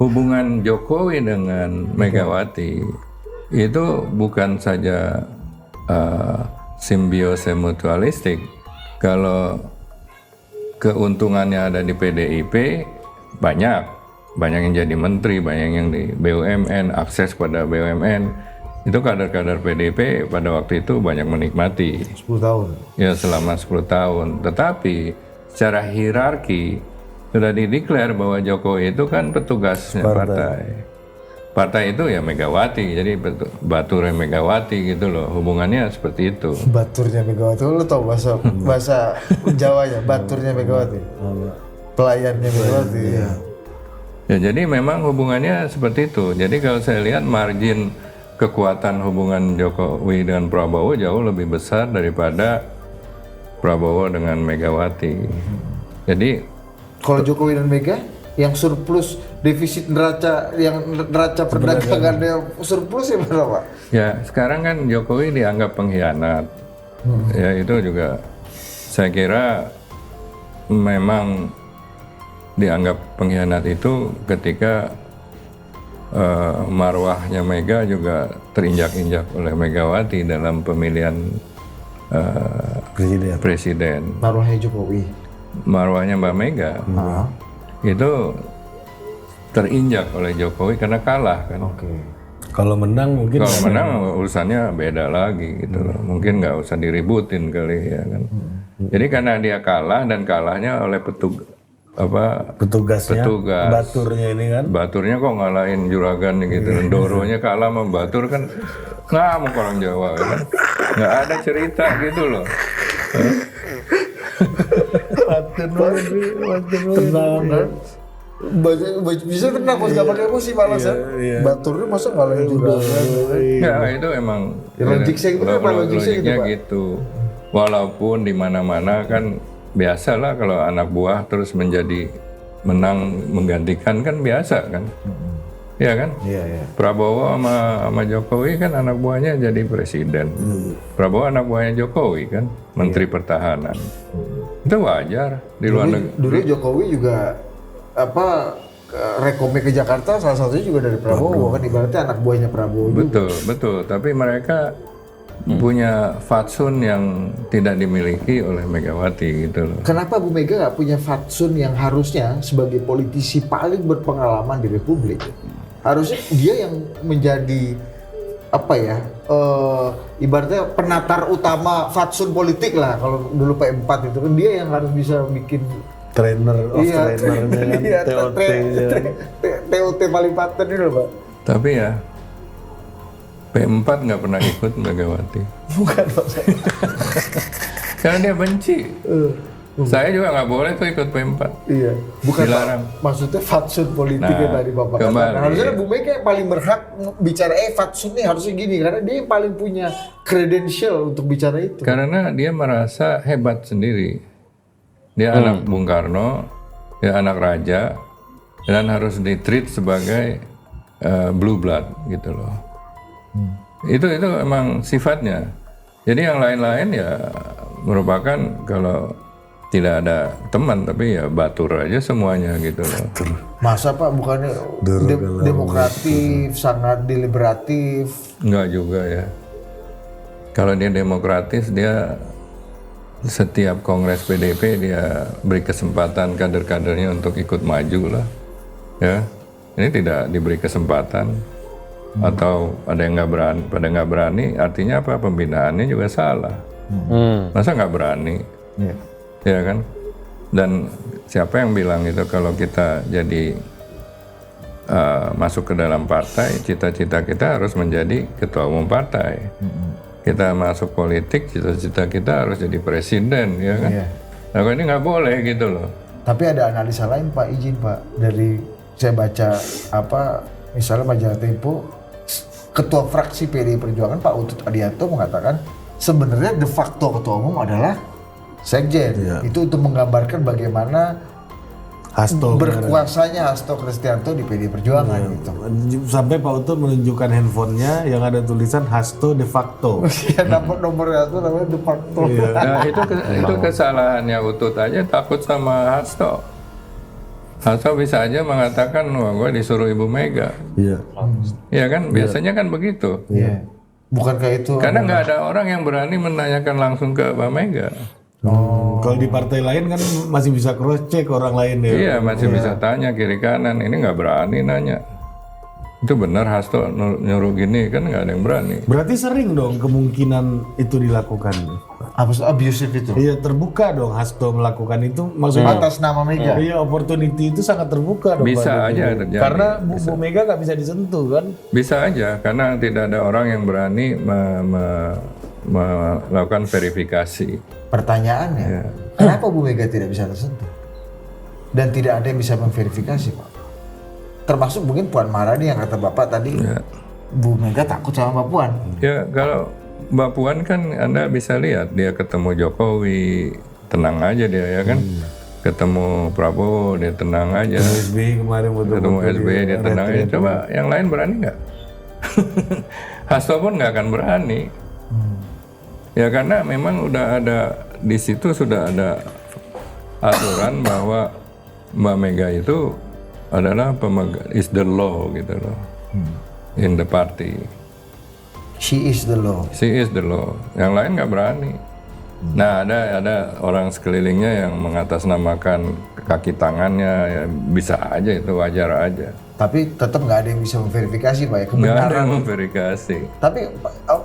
hubungan Jokowi dengan Megawati itu bukan saja simbiose mutualistik. Kalau keuntungannya ada di PDIP, banyak yang jadi menteri, banyak yang di BUMN, akses pada BUMN. Itu kader-kader PDIP pada waktu itu banyak menikmati. 10 tahun. Ya, selama 10 tahun. Tetapi secara hierarki sudah dideklar bahwa Jokowi itu kan petugasnya partai. Partai itu ya Megawati, jadi baturnya Megawati gitu loh. Hubungannya seperti itu. Baturnya Megawati, lo tau bahasa Jawanya, baturnya Megawati. Pelayannya Megawati. Ya, jadi memang hubungannya seperti itu. Jadi kalau saya lihat margin kekuatan hubungan Jokowi dengan Prabowo jauh lebih besar daripada Prabowo dengan Megawati. Jadi kalau Jokowi dan Mega yang surplus defisit neraca, yang neraca perdagangannya surplus ya berapa? Ya sekarang kan Jokowi dianggap pengkhianat. Ya itu juga saya kira memang dianggap pengkhianat itu ketika marwahnya Mega juga terinjak-injak oleh Megawati dalam pemilihan presiden. Marwahnya Jokowi. Marwahnya Mbak Mega itu terinjak oleh Jokowi karena kalah kan. Kalau menang mungkin. Kalau menang urusannya beda lagi gitu loh. Mungkin nggak usah diributin kali ya kan. Jadi karena dia kalah dan kalahnya oleh petugas baturnya ini kan, baturnya kok ngalahin juragan gitu, Doronya kalah sama batur kan, ngamuk orang Jawa kan, nggak ada cerita gitu loh. Tenang. Bisa tenang bos, gak pakai emosi malas ya. Baturnya masa ngalahin juragan? Ya itu emang logiknya gitu. Walaupun di mana-mana kan biasalah kalau anak buah terus menjadi menang menggantikan kan biasa kan. Iya kan? Iya. Prabowo sama Jokowi kan anak buahnya jadi presiden. Prabowo anak buahnya Jokowi kan, menteri pertahanan. Itu wajar di luar negeri. Dulu Jokowi juga rekomnya ke Jakarta salah satunya juga dari Prabowo kan, ibaratnya anak buahnya Prabowo. Betul. Tapi mereka punya fatsun yang tidak dimiliki oleh Megawati gitu loh. Kenapa Bu Mega nggak punya fatsun yang harusnya sebagai politisi paling berpengalaman di Republik? Harusnya dia yang menjadi ibaratnya penatar utama fatsun politik lah. Kalau dulu P4 itu kan dia yang harus bisa bikin trainernya kan, TOT paling paten itu loh Pak. Tapi ya P4 nggak pernah ikut Megawati. Bukan Pak. Karena dia benci. Saya juga nggak boleh tuh ikut P4. Iya. Bukan dilarang. Maksudnya fatsun politiknya tadi Bapak katakan. Harusnya Bu Mega yang paling berhak bicara fatsun nih harusnya gini, karena dia yang paling punya credential untuk bicara itu. Karena dia merasa hebat sendiri. Dia anak Bung Karno, dia anak raja, dan harus ditreat sebagai blue blood gitu loh. Itu emang sifatnya. Jadi yang lain-lain ya merupakan kalau tidak ada teman tapi ya batur aja semuanya gitu loh. Masa Pak bukannya demokratif, sangat deliberatif? Enggak juga ya. Kalau dia demokratis dia setiap kongres PDIP dia beri kesempatan kader-kadernya untuk ikut maju lah. Ya. Ini tidak diberi kesempatan. Atau ada yang nggak berani, artinya apa? Pembinaannya juga salah. Masa nggak berani? Ya kan? Dan siapa yang bilang itu kalau kita jadi masuk ke dalam partai, cita-cita kita harus menjadi ketua umum partai. Kita masuk politik, cita-cita kita harus jadi presiden, ya kan? Nah ini nggak boleh gitu loh. Tapi ada analisa lain Pak, izin Pak, dari saya baca misalnya majalah Tempo. Ketua fraksi PDI Perjuangan Pak Utut Adianto mengatakan sebenarnya de facto ketua umum adalah sekjen. Itu untuk menggambarkan bagaimana berkuasanya Hasto Kristianto di PDI Perjuangan gitu. Sampai Pak Utut menunjukkan handphonenya yang ada tulisan Hasto de facto. Nomor Hasto namanya de facto. Nah itu kesalahannya Utut aja takut sama Hasto. Atau bisa aja mengatakan, wah gue disuruh Ibu Mega. Iya. Ya kan, biasanya kan begitu. Iya. Bukankah itu Karena nggak ada orang yang berani menanyakan langsung ke Mbak Mega. Kalau di partai lain kan masih bisa cross check orang lain ya. Iya, masih bisa tanya kiri kanan. Ini nggak berani nanya. Itu benar Hasto nyuruh gini, kan nggak ada yang berani. Berarti sering dong kemungkinan itu dilakukan. apa abusive itu? Iya, terbuka dong Hasto melakukan itu, maksudnya Atas nama Mega. iya, opportunity itu sangat terbuka dong. Bisa Pak aja Jokowi. terjadi. Karena Bu Mega nggak bisa disentuh kan. Bisa aja, karena tidak ada orang yang berani melakukan verifikasi. Pertanyaannya, kenapa Bu Mega tidak bisa tersentuh? Dan tidak ada yang bisa memverifikasi, Pak. Termasuk mungkin Puan Maharani yang kata Bapak tadi, Bu Mega takut sama Mbak Puan. Ya kalau Mbak Puan kan Anda bisa lihat dia ketemu Jokowi tenang aja dia ya kan, ketemu Prabowo dia tenang aja, SBY kemarin ketemu SBY dia tenang aja. Coba yang lain berani nggak? Hasto pun nggak akan berani. Ya karena memang udah ada di situ sudah ada aturan bahwa Mbak Mega itu adalah pemegang is the law gitu loh in the party. She is the law. She is the law. Yang lain nggak berani. Nah ada orang sekelilingnya yang mengatasnamakan kaki tangannya, ya bisa aja itu wajar aja. Tapi tetap nggak ada yang bisa memverifikasi, Pak, ya, Nggak ada kebenaran. yang memverifikasi. Tapi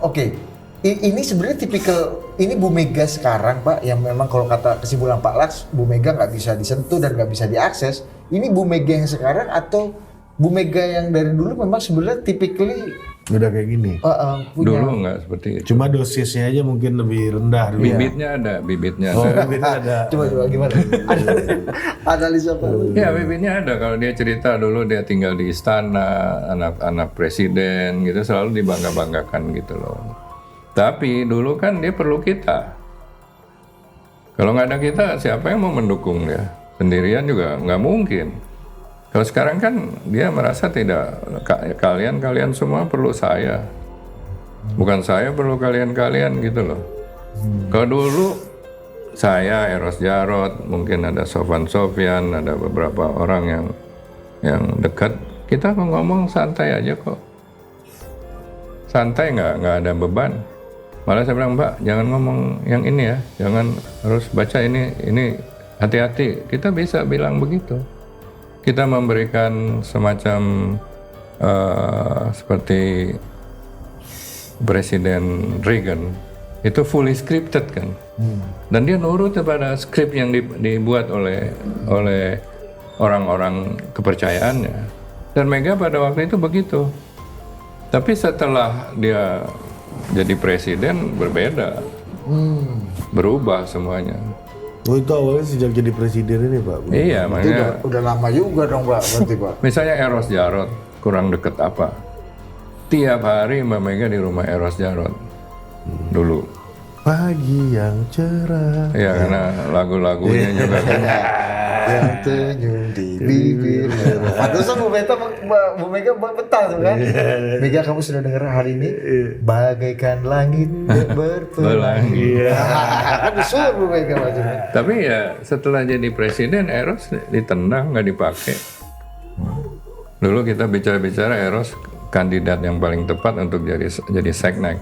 oke. Ini sebenarnya tipikal, ini Bu Mega sekarang, Pak, yang memang kalau kata kesimpulan Pak Laks, Bu Mega nggak bisa disentuh dan nggak bisa diakses. Ini Bu Mega yang sekarang atau Bu Mega yang dari dulu memang sebenarnya typically Udah kayak gini. punya Dulu nggak seperti itu. Cuma dosisnya aja mungkin lebih rendah dulu. Bibitnya ada, bibitnya Oh, ada. bibitnya ada. coba gimana? Analisa Pak. Ya bibitnya ada. Kalau dia cerita dulu dia tinggal di istana, anak-anak presiden gitu selalu dibangga-banggakan gitu loh. Tapi dulu kan dia perlu kita. Kalau nggak ada kita, siapa yang mau mendukung dia? Sendirian juga nggak mungkin. Kalau sekarang kan dia merasa tidak, kalian semua perlu saya. Bukan saya perlu kalian gitu loh. Kalau dulu saya, Eros Jarot, mungkin ada Sofwan Sofyan, ada beberapa orang yang dekat, kita ngomong santai aja kok. Santai, nggak ada beban. Malah saya bilang, Mbak, jangan ngomong yang ini ya, jangan harus baca ini hati-hati. Kita bisa bilang begitu. Kita memberikan semacam seperti Presiden Reagan, itu fully scripted kan. Dan dia nurut kepada skrip yang dibuat oleh orang-orang kepercayaannya. Dan Mega pada waktu itu begitu. Tapi setelah dia jadi presiden berbeda, berubah semuanya. Oh, itu awalnya sejak jadi presiden ini, Pak. Iya, Itu makanya udah lama juga dong, Pak, berarti, Pak. misalnya Eros Jarot kurang deket apa? Tiap hari Mbak Mega di rumah Eros Jarot dulu. Pagi yang cerah. Iya, karena lagu-lagunya juga kan. Yang tenyum di bibir. Pantesan Bu Mega betah tuh kan. Mega, kamu sudah dengar hari ini bagaikan langit berpelangi. Kan disuruh Bu Mega maksudnya. Tapi ya setelah jadi presiden Eros ditendang, nggak dipakai. Dulu kita bicara Eros kandidat yang paling tepat untuk jadi seknek,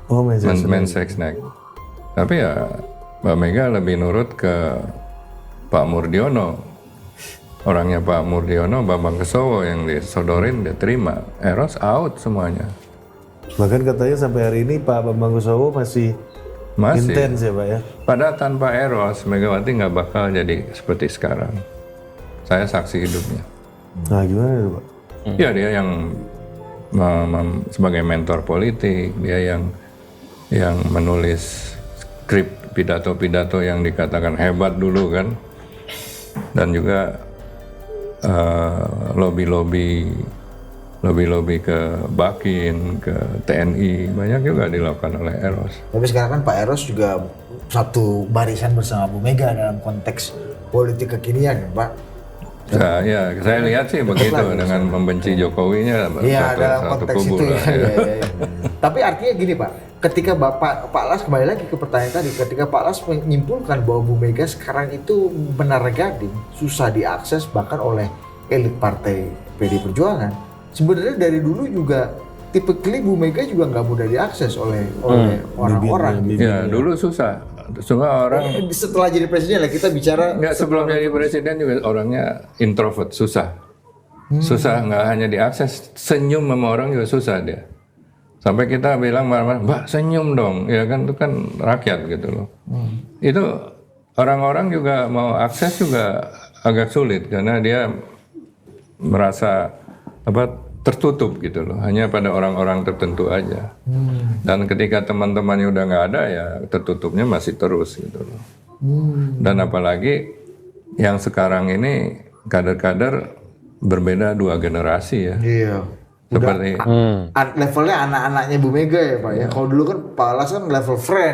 Oh, Mensesnek. Tapi ya Mbak Mega lebih nurut ke Pak Murdiono. Orangnya Pak Murdiono, Bambang Kesowo yang disodorin dia terima. Eros out semuanya. Bahkan katanya sampai hari ini Pak Bambang Kesowo masih intens ya, Pak ya. Padahal tanpa Eros, Megawati nggak bakal jadi seperti sekarang. Saya saksi hidupnya. Nah, gimana itu, Pak? Ya dia yang sebagai mentor politik, dia yang menulis skrip pidato-pidato yang dikatakan hebat dulu kan, dan juga lobby ke Bakin, ke TNI, banyak juga dilakukan oleh Eros. Tapi sekarang kan Pak Eros juga satu barisan bersama Bu Mega dalam konteks politik kekinian, Pak. Saya lihat sih begitu dengan membenci Jokowinya. Iya, satu dalam konteks kubu itu lah, ya. Ya. Tapi artinya gini Pak, ketika Pak Las kembali lagi ke pertanyaan tadi, ketika Pak Las menyimpulkan bahwa Bu Mega sekarang itu Menara Gading susah diakses bahkan oleh elit partai PD Perjuangan. Sebenarnya dari dulu juga typically Bu Mega juga nggak mudah diakses oleh orang-orang. Ya, dulu susah. Semua orang Setelah jadi presiden lah kita bicara. nggak, sebelum jadi presiden juga orangnya introvert, susah. Susah, nggak hanya diakses, senyum sama orang juga susah dia. Sampai kita bilang marah-marah, Mbak senyum dong, ya kan itu kan rakyat gitu loh. Itu orang-orang juga mau akses juga agak sulit karena dia merasa tertutup gitu loh, hanya pada orang-orang tertentu aja. Dan ketika teman-temannya udah nggak ada ya tertutupnya masih terus gitu loh. Dan apalagi yang sekarang ini kader-kader berbeda 2 generasi ya. Iya. Seperti Levelnya anak-anaknya Bu Mega ya Pak ya. Kalau dulu kan Pak Las kan level friend.